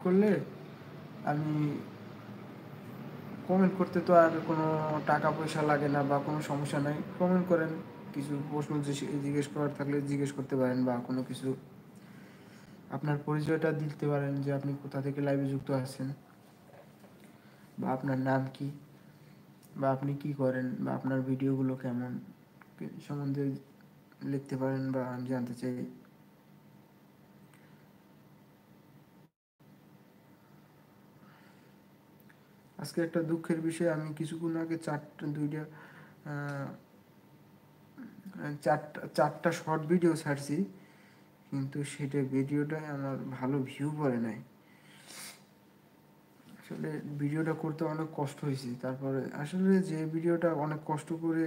করলে আমি কমেন্ট করতে তো আর কোনো টাকা পয়সা লাগে না বা কোনো সমস্যা নাই। কমেন্ট করেন, কিছু প্রশ্ন জিজ্ঞেস করার থাকলে জিজ্ঞেস করতে পারেন, বা কোনো কিছু আপনার পরিচয়টা দিতে পারেন যে আপনি কোথা থেকে লাইভে যুক্ত আছেন, বা আপনার নাম কি, বা আপনি কি করেন, বা আপনার ভিডিওগুলো কেমন সম্বন্ধে লিখতে পারেন, বা আমি জানতে চাই। আজকে একটা দুঃখের বিষয়, আমি কিছুক্ষণ আগে চারটা শর্ট ভিডিও ছাড়ছি, কিন্তু সেটা ভিডিওটায় আমার ভালো ভিউ পড়ে নাই। আসলে ভিডিওটা করতে অনেক কষ্ট হয়েছে। তারপরে আসলে যে ভিডিওটা অনেক কষ্ট করে,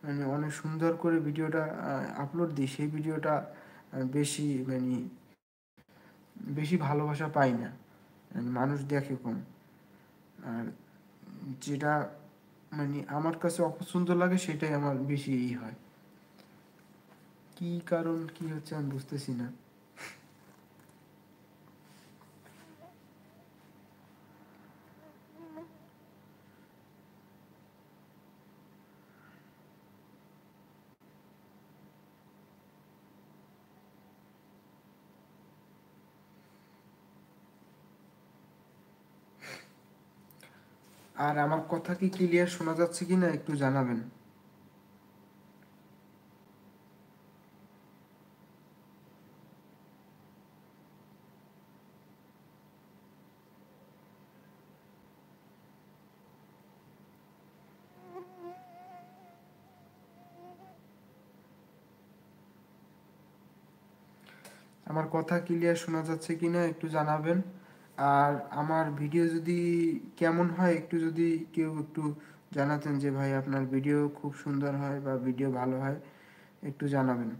মানে অনেক সুন্দর করে ভিডিওটা আপলোড দিই, সেই ভিডিওটা বেশি ভালোবাসা পাই না, মানুষ দেখে কম। আর যেটা আমার কাছে অপছন্দ লাগে সেটাই আমার বেশি হয়। কি কারণ কি হচ্ছে আমি বুঝতেছি না। আর আমার কথা কি ক্লিয়ার শোনা যাচ্ছে কি না একটু জানাবেন। আমার কথা ক্লিয়ার শোনা যাচ্ছে কি না একটু জানাবেন। আর আমার ভিডিও যদি কেমন হয় একটু যদি কেউ একটু জানাতেন যে ভাই আপনার ভিডিও খুব সুন্দর হয় বা ভিডিও ভালো হয়, একটু জানাবেন।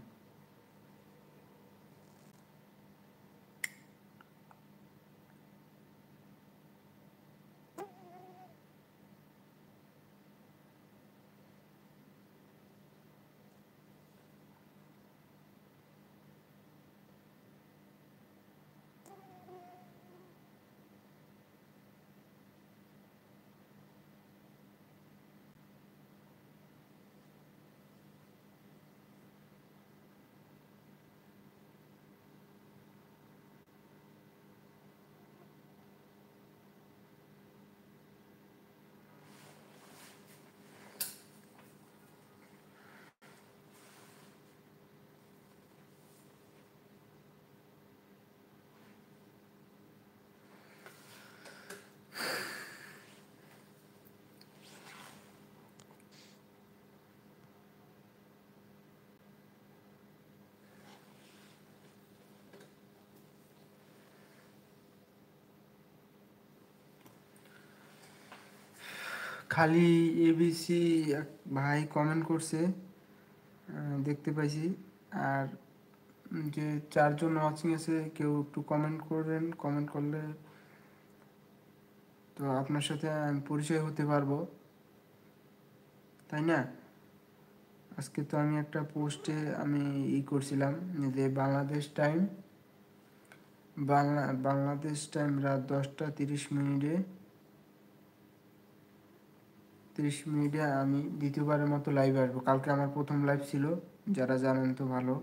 খালি এবিসি এক ভাই কমেন্ট করছে, দেখতে পাইছি। আর যে চারজন ওয়াচিং আছে, কেউ একটু কমেন্ট করবেন, কমেন্ট করলে তো আপনার সাথে আমি পরিচয় হতে পারবো, তাই না? আজকে তো আমি একটা পোস্টে আমি করছিলাম যে বাংলাদেশ টাইম রাত 10টা 30 মিনিটে আমি দ্বিতীয়বারের মতো লাইভে আসবো। কালকে আমার প্রথম লাইভ ছিল, যারা জানেন তো ভালো।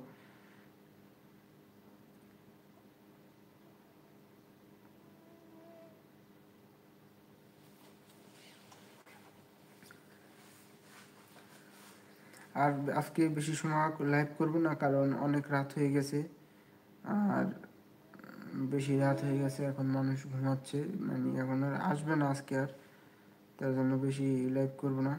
আর আজকে বেশি সময় লাইভ করব না, কারণ অনেক রাত হয়ে গেছে। আর বেশি রাত হয়ে গেছে, এখন মানুষ ঘুমাচ্ছে, এখন আর আসবে না আজকে আর, তার জন্য বেশি লাইভ করব না।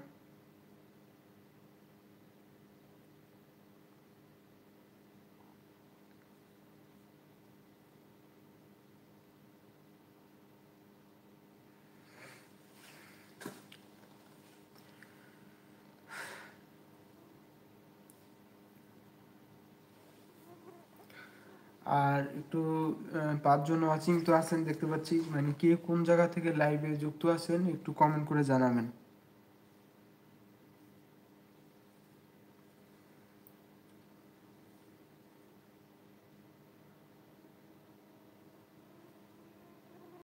আর একটু 5 জন ওয়াচিং তো আছেন দেখতে পাচ্ছি, কে কোন জায়গা থেকে লাইভে যুক্ত আছেন একটু কমেন্ট করে জানাবেন।